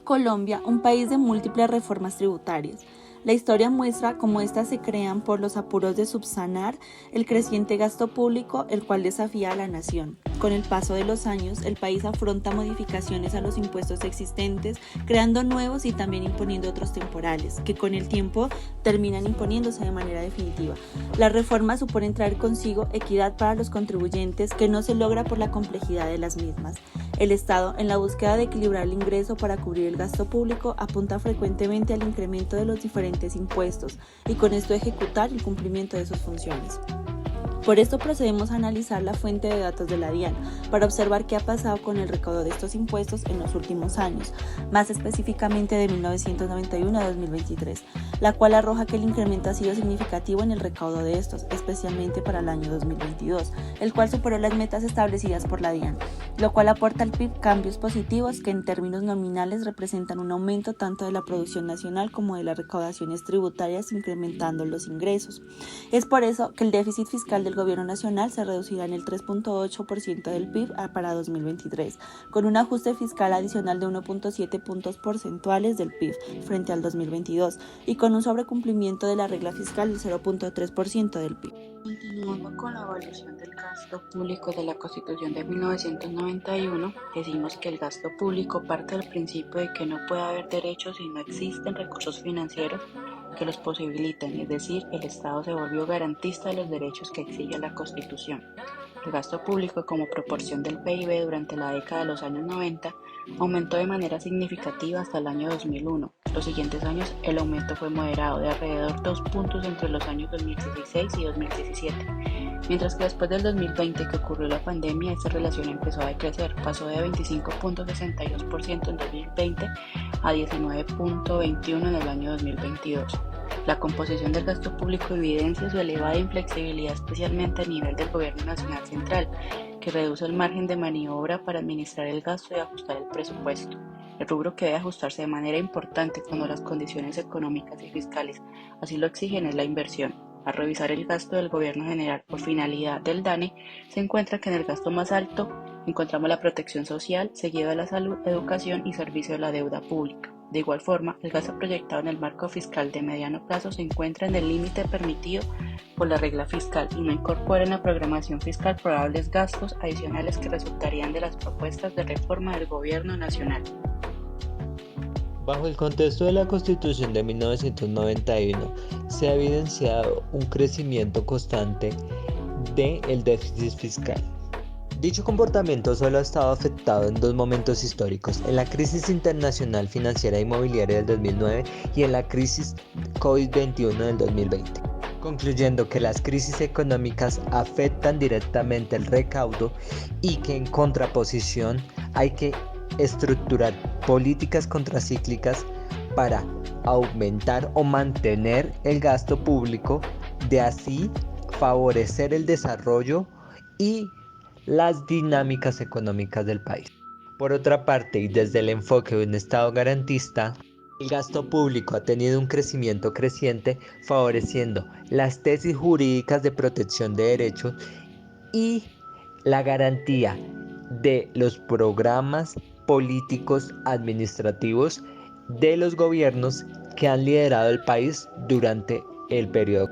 Colombia, un país de múltiples reformas tributarias. La historia muestra cómo éstas se crean por los apuros de subsanar el creciente gasto público, el cual desafía a la nación. Con el paso de los años, el país afronta modificaciones a los impuestos existentes, creando nuevos y también imponiendo otros temporales, que con el tiempo terminan imponiéndose de manera definitiva. Las reformas suponen traer consigo equidad para los contribuyentes, que no se logra por la complejidad de las mismas. El Estado, en la búsqueda de equilibrar el ingreso para cubrir el gasto público, apunta frecuentemente al incremento de los diferentes impuestos y con esto ejecutar el cumplimiento de sus funciones. Por esto procedemos a analizar la fuente de datos de la DIAN para observar qué ha pasado con el recaudo de estos impuestos en los últimos años, más específicamente de 1991 a 2023, la cual arroja que el incremento ha sido significativo en el recaudo de estos, especialmente para el año 2022, el cual superó las metas establecidas por la DIAN, lo cual aporta al PIB cambios positivos que en términos nominales representan un aumento tanto de la producción nacional como de las recaudaciones tributarias, incrementando los ingresos. Es por eso que el déficit fiscal del Gobierno Nacional se reducirá en el 3.8% del PIB para 2023, con un ajuste fiscal adicional de 1.7 puntos porcentuales del PIB frente al 2022 y con un sobrecumplimiento de la regla fiscal del 0.3% del PIB. Continuando con la evaluación del gasto público de la Constitución de 1991, decimos que el gasto público parte del principio de que no puede haber derechos si no existen recursos financieros que los posibiliten, es decir, el Estado se volvió garantista de los derechos que exige la Constitución. El gasto público como proporción del PIB durante la década de los años 90 aumentó de manera significativa hasta el año 2001. Los siguientes años el aumento fue moderado de alrededor 2 puntos entre los años 2016 y 2017, mientras que después del 2020 que ocurrió la pandemia esta relación empezó a decrecer, pasó de 25.62% en 2020 a 19.21% en el año 2022. La composición del gasto público evidencia su elevada inflexibilidad, especialmente a nivel del Gobierno Nacional Central, que reduce el margen de maniobra para administrar el gasto y ajustar el presupuesto. El rubro que debe ajustarse de manera importante cuando las condiciones económicas y fiscales así lo exigen es la inversión. Al revisar el gasto del Gobierno General por finalidad del DANE, se encuentra que en el gasto más alto encontramos la protección social, seguido de la salud, educación y servicio de la deuda pública. De igual forma, el gasto proyectado en el marco fiscal de mediano plazo se encuentra en el límite permitido por la regla fiscal y no incorpora en la programación fiscal probables gastos adicionales que resultarían de las propuestas de reforma del Gobierno Nacional. Bajo el contexto de la Constitución de 1991, se ha evidenciado un crecimiento constante del déficit fiscal. Dicho comportamiento solo ha estado afectado en dos momentos históricos, en la crisis internacional financiera e inmobiliaria del 2009 y en la crisis COVID-21 del 2020, concluyendo que las crisis económicas afectan directamente el recaudo y que en contraposición hay que estructurar políticas contracíclicas para aumentar o mantener el gasto público, de así favorecer el desarrollo y las dinámicas económicas del país. Por otra parte, y desde el enfoque de un Estado garantista, el gasto público ha tenido un crecimiento creciente, favoreciendo las tesis jurídicas de protección de derechos y la garantía de los programas políticos administrativos de los gobiernos que han liderado el país durante el periodo.